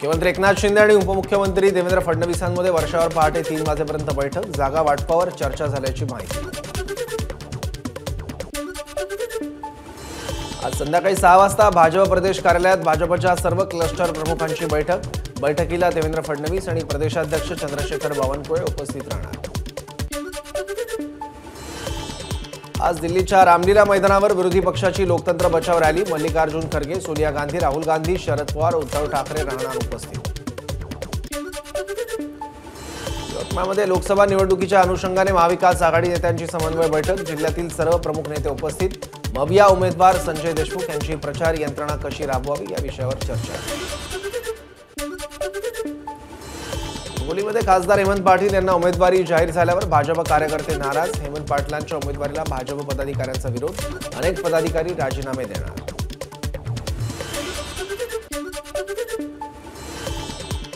मुख्यमंत्री एकनाथ शिंदे आणि उपमुख्यमंत्री देवेंद्र फडणवीसांमध्ये वर्षावर पहाटे 3 वाजेपर्यंत बैठक, जागा वाटपावर चर्चा झाल्याची माहिती। आज संध्याकाळी 6 वाजता भाजप प्रदेश कार्यालयात भाजपच्या सर्व क्लस्टर प्रमुखांची बैठक। बैठकीला देवेंद्र फडणवीस आणि प्रदेशाध्यक्ष चंद्रशेखर बावनकुळे उपस्थित राहणार। आज दिल्लीच्या रामलीला मैदानावर विरोधी पक्षाची लोकतंत्र बचाव रॅली, मल्लिकार्जुन खरगे, सोनिया गांधी, राहुल गांधी, शरद पवार, उद्धव ठाकरे राहणार उपस्थित। यवतमाळमध्ये लोकसभा निवडणुकीच्या अनुषंगाने महाविकास आघाडी नेत्यांची समन्वय बैठक, जिल्ह्यातील सर्व प्रमुख नेते उपस्थित। मविया उमेदवार संजय देशमुख यांची प्रचार यंत्रणा कशी राबवावी या विषयावर चर्चा। हिंगोलीमध्ये खासदार हेमंत पाटील यांना उमेदवारी जाहीर झाल्यावर भाजप कार्यकर्ते नाराज, हेमंत पाटलांच्या उमेदवारीला भाजप पदाधिकाऱ्यांचा विरोध, अनेक पदाधिकारी राजीनामे देणार।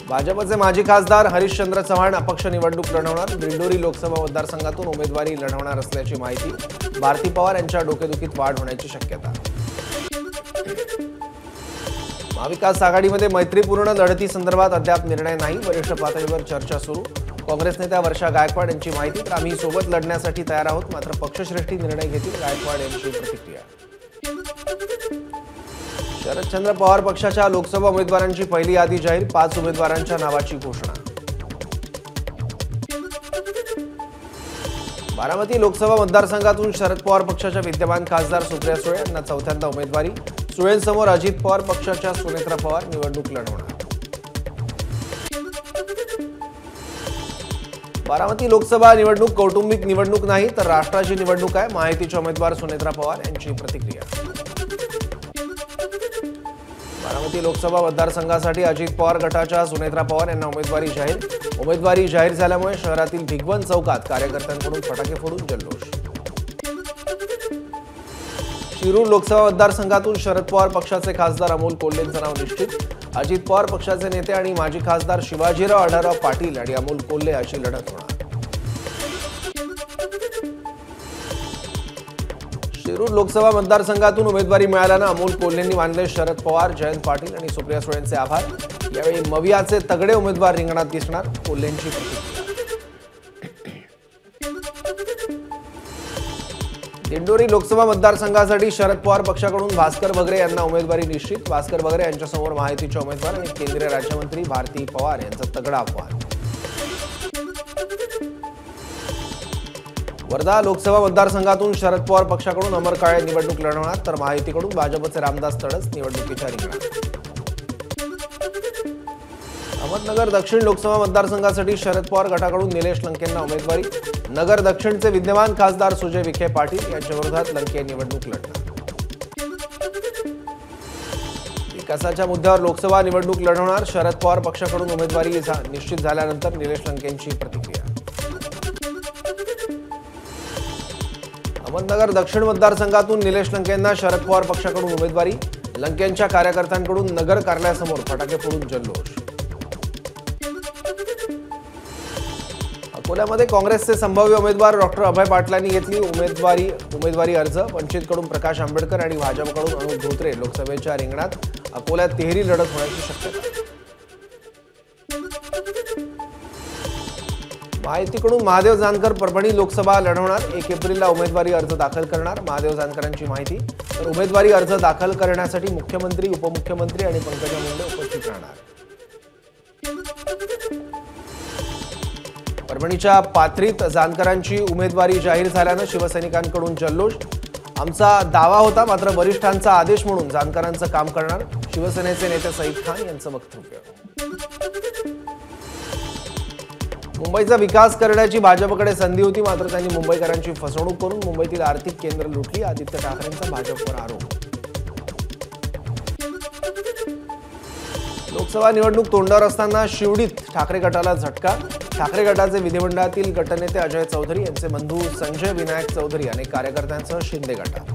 भाजपचे माजी खासदार हरिश्चंद्र चव्हाण अपक्ष निवडणूक लढवणार, दिंडोरी लोकसभा मतदारसंघातून उमेदवारी लढवणार असल्याची माहिती। भारती पवार यांच्या डोकेदुखीत वाढ होण्याची शक्यता। महाविकास आघाडीमध्ये मैत्रीपूर्ण लढती संदर्भात अद्याप निर्णय नाही, वरिष्ठ पातळीवर चर्चा सुरू। काँग्रेस नेत्या वर्षा गायकवाड यांची माहिती, तर आम्ही सोबत लढण्यासाठी तयार आहोत, मात्र पक्षश्रेष्ठी निर्णय घेतील, गायकवाड यांची प्रतिक्रिया। शरदचंद्र पवार पक्षाच्या लोकसभा उमेदवारांची पहिली यादी जाहीर, 5 उमेदवारांच्या नावाची घोषणा। बारामती लोकसभा मतदारसंघातून शरद पवार पक्षाच्या विद्यमान खासदार सुप्रिया सुळे यांना चौथ्यांदा उमेदवारी, सुळेंसमोर अजित पवार पक्षाच्या सुनेत्रा पवार निवडणूक लढवणार। बारामती लोकसभा निवडणूक कौटुंबिक निवडणूक नाही तर राष्ट्राची निवडणूक आहे, महायुतीच्या उमेदवार सुनेत्रा पवार यांची प्रतिक्रिया। बारामती लोकसभा मतदारसंघासाठी अजित पवार गटाच्या सुनेत्रा पवार यांना उमेदवारी जाहीर झाल्यामुळे शहरातील भिगवण चौकात कार्यकर्त्यांकडून फटाके फोडून जल्लोष। शिरूर लोकसभा मतदारसंघातून शरद पवार पक्षाचे खासदार अमोल कोल्हेंचं नाव निश्चित, अजित पवार पक्षाचे नेते आणि माजी खासदार शिवाजीराव आढळराव पाटील आणि अमोल कोल्हे अशी लढत होणार। शिरूर लोकसभा मतदारसंघातून उमेदवारी मिळाल्यानं अमोल कोल्हेंनी मानले शरद पवार, जयंत पाटील आणि सुप्रिया सुळेंचे आभार। यावेळी मवियाचे तगडे उमेदवार रिंगणात दिसणार, कोल्हेंची प्रतिक्रिया। दिंडोरी लोकसभा मतदारसंघासाठी शरद पवार पक्षाकडून भास्कर बगरे यांना उमेदवारी निश्चित, भास्कर बगरे यांच्यासमोर महायुतीच्या उमेदवार आणि केंद्रीय राज्यमंत्री भारती पवार यांचं तगडं आव्हान। वर्धा लोकसभा मतदारसंघातून शरद पवार पक्षाकडून अमर काळे निवडणूक लढवणार, तर महायुतीकडून भाजपचे रामदास तडस निवडणुकीच्या रिंगणात। अहमदनगर दक्षिण लोकसभा मतदारसंघासाठी शरद पवार गटाकडून निलेश लंकेंना उमेदवारी, नगर दक्षिणचे विद्यमान खासदार सुजय विखे पाटील यांच्या विरोधात लंके निवडणूक लढणार। विकासाच्या मुद्द्यावर लोकसभा निवडणूक लढवणार, शरद पवार पक्षाकडून उमेदवारी निश्चित झाल्यानंतर निलेश लंकेंची प्रतिक्रिया। अहमदनगर दक्षिण मतदारसंघातून निलेश लंकेंना शरद पवार पक्षाकडून उमेदवारी, लंकेंच्या कार्यकर्त्यांकडून नगर कार्यालयासमोर फटाके फोडून जल्लोष। अकोल्यामध्ये काँग्रेसचे संभाव्य उमेदवार डॉक्टर अभय पाटलांनी घेतली उमेदवारी अर्ज, वंचितकडून प्रकाश आंबेडकर आणि भाजपकडून अनुप धोत्रे लोकसभेच्या रिंगणात, अकोल्यात तिहेरी लढत होण्याची शक्यता। महायुतीकडून महादेव जानकर परभणी लोकसभा लढवणार, 1 एप्रिलला उमेदवारी अर्ज दाखल करणार, महादेव जानकरांची माहिती, तर उमेदवारी अर्ज दाखल करण्यासाठी मुख्यमंत्री, उपमुख्यमंत्री आणि पंकजा मुंडे उपस्थित राहणार। परभणीच्या पाथरीत जानकरांची उमेदवारी जाहीर झाल्यानं शिवसैनिकांकडून जल्लोष, आमचा दावा होता मात्र वरिष्ठांचा आदेश म्हणून जानकरांचं काम करणार, शिवसेनेचे नेते सईद खान यांचं वक्तव्य। मुंबईचा विकास करण्याची भाजपकडे संधी होती, मात्र त्यांनी मुंबईकरांची फसवणूक करून मुंबईतील आर्थिक केंद्र लुटली, आदित्य ठाकरेंचा भाजपवर आरोप। लोकसभा निवडणूक तोंडावर असताना शिवडीत ठाकरे गटाला झटका, ठाकरे गटाचे विधिमंडळातील गटनेते अजय चौधरी यांचे बंधू संजय विनायक चौधरी अनेक कार्यकर्त्यांसह शिंदे गटात।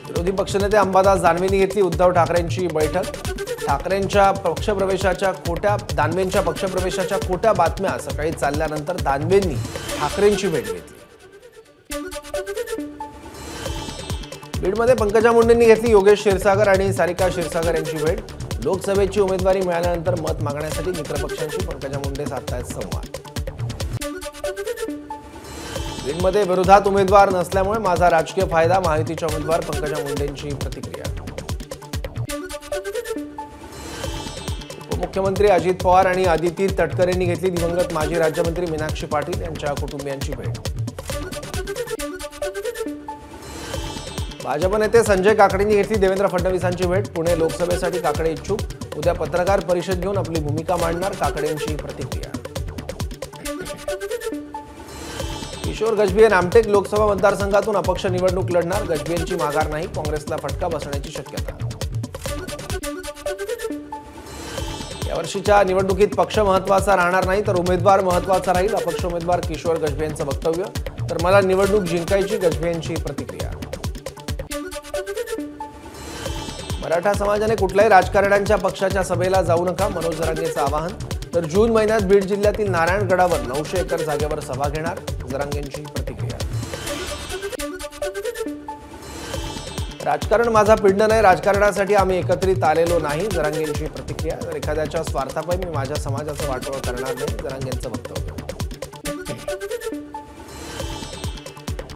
विरोधी पक्षनेते अंबादास दानवेंनी घेतली उद्धव ठाकरेंची बैठक, ठाकरेंच्या पक्षप्रवेशाच्या खोट्या बातम्या सकाळी चालल्यानंतर दानवेंनी ठाकरेंची भेट घेतली। बीडमध्ये पंकजा मुंडेंनी घेतली योगेश क्षीरसागर आणि सारिका क्षीरसागर यांची भेट। लोकसभेची उमेदवारी मिळाल्यानंतर मत मागण्यासाठी मित्रपक्षांशी पंकजा मुंडे साधतायत संवाद। बीडमध्ये विरोधात उमेदवार नसल्यामुळे माझा राजकीय फायदा, महायुतीच्या उमेदवार पंकजा मुंडेंची प्रतिक्रिया। उपमुख्यमंत्री अजित पवार आणि आदिती तटकरेंनी घेतली दिवंगत माजी राज्यमंत्री मीनाक्षी पाटील यांच्या कुटुंबियांची भेट। भाजप नेते संजय काकडेंनी घेतली देवेंद्र फडणवीसांची भेट। पुणे लोकसभेसाठी काकडे इच्छुक, उद्या पत्रकार परिषद घेऊन आपली भूमिका मांडणार, काकडेंची प्रतिक्रिया। किशोर गजभिये रामटेक लोकसभा मतदारसंघातून अपक्ष निवडणूक लढणार, गजभियेंची माघार नाही, काँग्रेसला फटका बसण्याची शक्यता। यावर्षीच्या निवडणुकीत पक्ष महत्त्वाचा राहणार नाही तर उमेदवार महत्त्वाचा राहील, अपक्ष उमेदवार किशोर गजभियेंचं वक्तव्य। तर मला निवडणूक जिंकायची, गजभियेंची प्रतिक्रिया। मराठा समाजाने कुठल्याही राजकारण्यांच्या पक्षाच्या सभेला जाऊ नका, मनोज जरांगेंचं आवाहन। तर जून महिन्यात बीड जिल्ह्यातील नारायणगडावर 900 एकर जागेवर सभा घेणार, जरांगेंची प्रतिक्रिया। राजकारण माझा पिंड नाही, राजकारणासाठी आम्ही एकत्रित आलेलो नाही, जरांगेंची प्रतिक्रिया। तर एखाद्याच्या स्वार्थापायी मी माझ्या समाजाचं वाटोळं करणार नाही, जरांगेंचं वक्तव्य।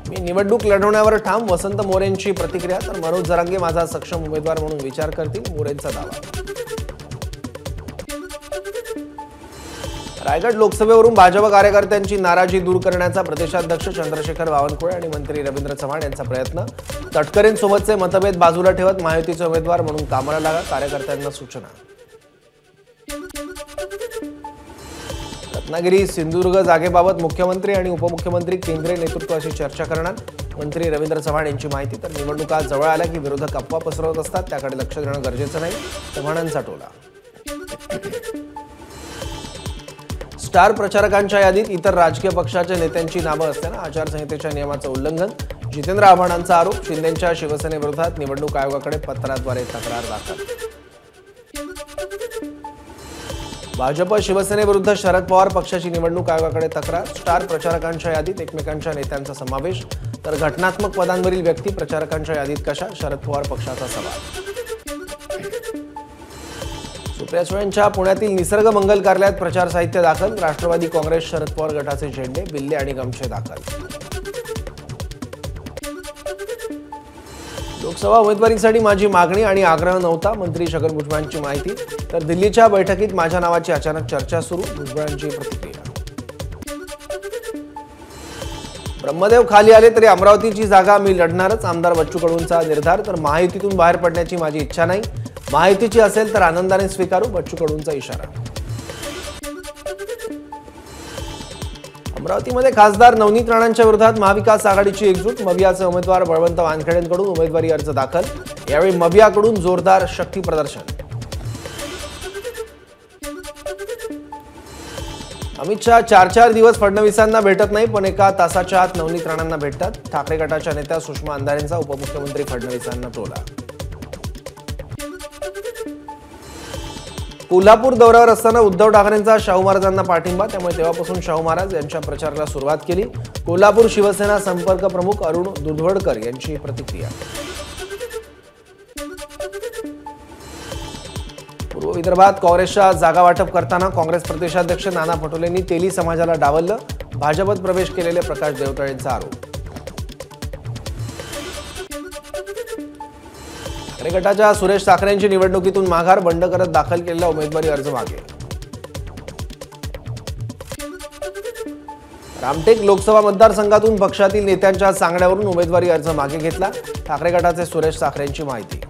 मी निवडणूक लढवण्यावर ठाम, वसंत मोरेंची प्रतिक्रिया। तर मनोज जरांगे माझा सक्षम उमेदवार म्हणून विचार करतील, मोरेंचा दावा। रायगड लोकसभेवरून भाजप कार्यकर्त्यांची नाराजी दूर करण्याचा प्रदेशाध्यक्ष चंद्रशेखर बावनकुळे आणि मंत्री रवींद्र चव्हाण यांचा प्रयत्न। तटकरेंसोबतचे मतभेद बाजूला ठेवत महायुतीचे उमेदवार म्हणून कामाला लागा, कार्यकर्त्यांना सूचना। रत्नागिरी सिंधुदुर्ग जागेबाबत मुख्यमंत्री आणि उपमुख्यमंत्री केंद्रीय नेतृत्वाशी चर्चा करणार, मंत्री रवींद्र चव्हाण यांची माहिती। तर निवडणुका जवळ आल्या की विरोधक अफवा पसरवत असतात, त्याकडे लक्ष देणं गरजेचं नाही, चव्हाणांचा टोला। स्टार प्रचारकांच्या यादीत इतर राजकीय पक्षाच्या नेत्यांची नावं असल्यानं आचारसंहितेच्या नियमाचं उल्लंघन, जितेंद्र आव्हाडांचा आरोप। शिंदेंच्या शिवसेनेविरोधात निवडणूक आयोगाकडे पत्राद्वारे तक्रार दाखल। भाजप शिवसेनेविरुद्ध शरद पवार पक्षाची निवडणूक आयोगाकडे तक्रार। स्टार प्रचारकांच्या यादीत एकमेकांच्या नेत्यांचा समावेश, तर घटनात्मक पदांवरील व्यक्ती प्रचारकांच्या यादीत कशा, शरद पवार पक्षाचा सवाल। सुप्रिया सुळेंच्या पुण्यातील निसर्ग मंगल कार्यालयात प्रचार साहित्य दाखल, राष्ट्रवादी काँग्रेस शरद पवार गटाचे झेंडे, बिल्ले आणि गमछे दाखल। लोकसभा उमेदवारीसाठी माझी मागणी आणि आग्रह नव्हता, मंत्री छगन भुजबळांची माहिती। तर दिल्लीच्या बैठकीत माझ्या नावाची अचानक चर्चा सुरू, भुजबळांची प्रतिक्रिया। ब्रह्मदेव खाली आले तरी अमरावतीची जागा मी लढणारच, आमदार बच्चू कडूंचा निर्धार। तर महायुतीतून बाहेर पडण्याची माझी इच्छा नाही, महायुतीची असेल तर आनंदाने स्वीकारू, बच्चू कडूंचा इशारा। अमरावतीमध्ये खासदार नवनीत राणांच्या विरोधात महाविकास आघाडीची एकजूट, मवियाचे उमेदवार बळवंत वानखेडेंकडून उमेदवारी अर्ज दाखल। यावेळी मवियाकडून जोरदार शक्ती प्रदर्शन। अमित शहा 4 दिवस फडणवीसांना भेटत नाही, पण एका तासाच्या आत नवनीत राणांना भेटतात। ठाकरे गटाच्या नेत्या सुषमा अंधारेंचा उपमुख्यमंत्री फडणवीसांना टोला। कोल्हापूर दौऱ्यावर असताना उद्धव ठाकरेंचा शाहू महाराजांना पाठिंबा, त्यामुळे तेव्हापासून शाहू महाराज यांच्या प्रचाराला सुरुवात केली। कोल्हापूर शिवसेना संपर्क प्रमुख अरुण दुधवडकर यांची प्रतिक्रिया। पूर्व विदर्भात काँग्रेसच्या जागा वाटप करताना काँग्रेस प्रदेशाध्यक्ष नाना पटोलेंनी तेली समाजाला डावललं, भाजपत प्रवेश केलेले प्रकाश देवतळेंचा आरोप। ठाकरे गटाच्या सुरेश साखरेंची निवडणुकीतून माघार, बंड करत दाखल केलेला उमेदवारी अर्ज मागे। रामटेक लोकसभा मतदारसंघातून पक्षातील नेत्यांच्या सांगण्यावरून उमेदवारी अर्ज मागे घेतला, ठाकरे गटाचे सुरेश साखरेंची माहिती।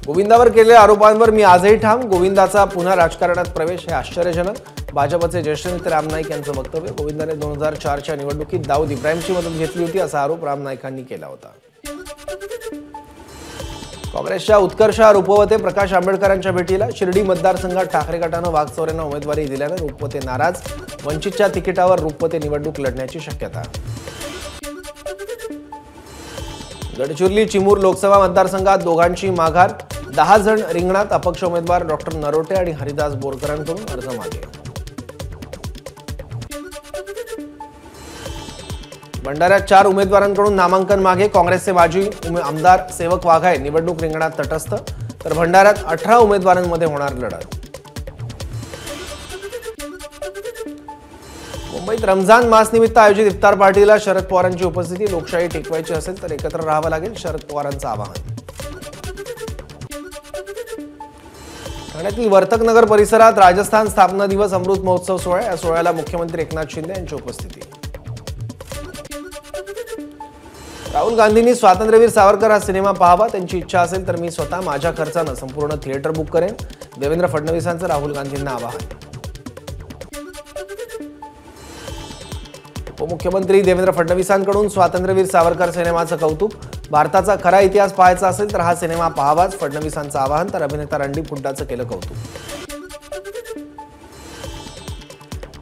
गोविंदावर केलेल्या आरोपांवर मी आजही ठाम, गोविंदाचा पुन्हा राजकारणात प्रवेश हे आश्चर्यजनक, भाजपचे ज्येष्ठ नेते राम नाईक यांचं वक्तव्य। गोविंदाने 2004च्या निवडणुकीत दाऊद इब्राहिमची मदत घेतली होती असा आरोप राम नाईकांनी केला होता। काँग्रेसच्या उत्कर्षा रुपवते प्रकाश आंबेडकरांच्या भेटीला, शिर्डी मतदारसंघात ठाकरे गटानं वाघचौरेंना उमेदवारी दिल्यानं रुपवते नाराज, वंचितच्या तिकिटावर रुपवते निवडणूक लढण्याची शक्यता। गडचिरोली चिमूर लोकसभा मतदारसंघात दोघांची माघार, 10 जण रिंगणात, अपक्ष उमेदवार डॉक्टर नरोटे आणि हरिदास बोरकरांकडून अर्ज मागे। भंडाऱ्यात 4 उमेदवारांकडून नामांकन मागे. काँग्रेसचे माजी आमदार सेवक वाघाय निवडणूक रिंगणात तटस्थ, तर भंडाऱ्यात 18 उमेदवारांमध्ये होणार लढत. मुंबईत रमजान मासनिमित्त आयोजित इफ्तार पार्टीला शरद पवारांची उपस्थिती. लोकशाही टिकवायची असेल तर एकत्र राहावं लागेल, शरद पवारांचं आवाहन. ठाण्यातील वर्तकनगर परिसरात राजस्थान स्थापना दिवस अमृत महोत्सव सोहळा. या सोहळ्याला मुख्यमंत्री एकनाथ शिंदे यांची उपस्थिती. राहुल गांधींनी स्वातंत्र्यवीर सावरकर हा सिनेमा पाहावा. त्यांची इच्छा असेल तर मी स्वतः माझ्या खर्चानं संपूर्ण थिएटर बुक करेन. देवेंद्र फडणवीसांचं राहुल गांधींना आवाहन. उपमुख्यमंत्री देवेंद्र फडणवीसांकडून स्वातंत्र्यवीर सावरकर सिनेमाचं कौतुक. भारताचा खरा इतिहास पाहायचा असेल तर हा सिनेमा पाहावाच, फडणवीसांचं आवाहन. तर अभिनेता रणदीप हुड्डाचं केलं कौतुक.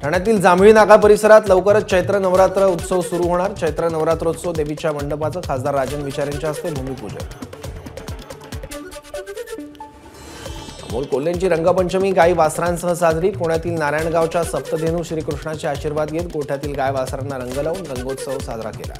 ठाण्यातील जांभळी नाका परिसरात लवकरच चैत्र नवरात्र उत्सव सुरू होणार. चैत्र नवरात्रोत्सव देवीच्या मंडपाचं खासदार राजन विचार यांच्या हस्ते भूमिपूजन. अमोल कोल्हेंची रंगपंचमी गाई वासरांसह साजरी. पुण्यातील नारायणगावच्या सप्तधेनू श्रीकृष्णाचे आशीर्वाद घेत गोठ्यातील गाय वासरांना रंग लावून रंगोत्सव साजरा केला.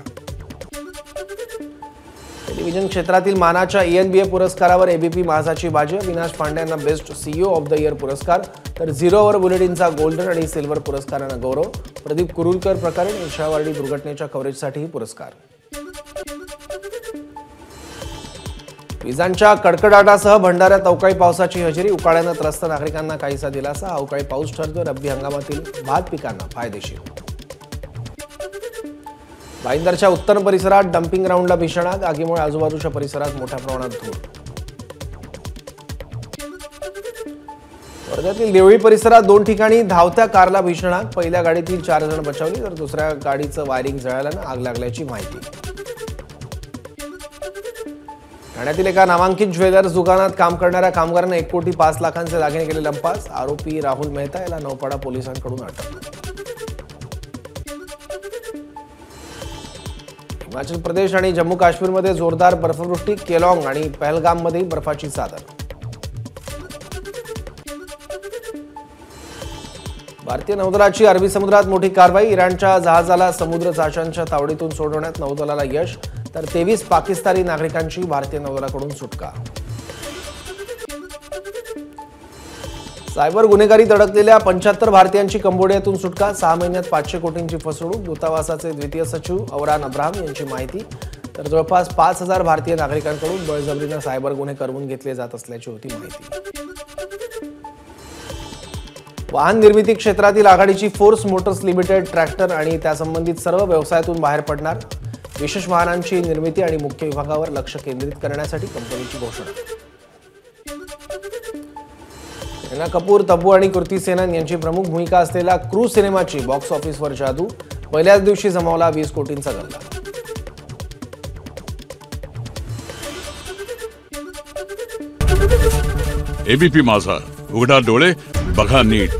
टेलिव्हिजन क्षेत्रातील मानाच्या ENBA पुरस्कारावर एबीपी माझाची बाजी. अविनाश पांड्यांना best CEO of the year पुरस्कार, तर झिरो अवर बुलेटिनचा गोल्डन आणि सिल्वर पुरस्कारानं गौरव. प्रदीप कुरुलकर प्रकरण ईर्षावाडी दुर्घटनेच्या कव्हरेजसाठीही पुरस्कार. विजांच्या कडकडाटासह भंडाऱ्यात अवकाळी पावसाची हजेरी. उकाड्यानं त्रस्त नागरिकांना काहीसा दिलासा. अवकाळी पाऊस ठरतो रब्बी हंगामातील भात पिकांना फायदेशीर. भाईंदरच्या उत्तर परिसरात डम्पिंग ग्राउंडला भीषण आग. आगीमुळे आजूबाजूच्या परिसरात मोठ्या प्रमाणात धूर. वर्ध्यातील देवळी परिसरात 2 ठिकाणी धावत्या कारला भीषण आग. पहिल्या गाडीतील 4 जण बचावली, तर दुसऱ्या गाडीचं वायरिंग जळाल्यानं आग लागल्याची माहिती. ठाण्यातील एका नामांकित ज्वेलर्स दुकानात काम करणाऱ्या कामगारांना 1 कोटी 5 लाखांचे दागिने केले लंपास. आरोपी राहुल मेहता याला नौपाडा पोलिसांकडून अटक. हिमाचल प्रदेश आणि जम्मू काश्मीरमध्ये जोरदार बर्फवृष्टी. केलॉंग आणि पहलगाममध्ये बर्फाची चादर. भारतीय नौदलाची अरबी समुद्रात मोठी कारवाई. इराणच्या जहाजाला समुद्र चाच्यांच्या तावडीतून सोडवण्यात नौदलाला यश, तर 23 पाकिस्तानी नागरिकांची भारतीय नौदलाकडून सुटका. सायबर गुन्हेगारीत अडकलेल्या 75 भारतीयांची कंबोडियातून सुटका. 6 महिन्यात 500 कोटींची फसवणूक. दूतावासाचे द्वितीय सचिव अवरान अब्राहम यांची माहिती. तर जवळपास 5000 भारतीय नागरिकांकडून बळजबरीनं सायबर गुन्हे करवून घेतले जात असल्याची होती माहिती. वाहन निर्मिती क्षेत्रातील आघाडीची फोर्स मोटर्स लिमिटेड ट्रॅक्टर आणि त्यासंबंधित सर्व व्यवसायातून बाहेर पडणार. विशेष वाहनांची निर्मिती आणि मुख्य विभागावर लक्ष केंद्रित करण्यासाठी कंपनीची घोषणा. करीना कपूर, तब्बू आणि कृती सेनन यांची प्रमुख भूमिका असलेल्या क्रू सिनेमाची बॉक्स ऑफिसवर जादू. पहिल्याच दिवशी जमवला 20 कोटींचा गल्ला. एबीपी माझा, उघडा डोळे बघा नीट.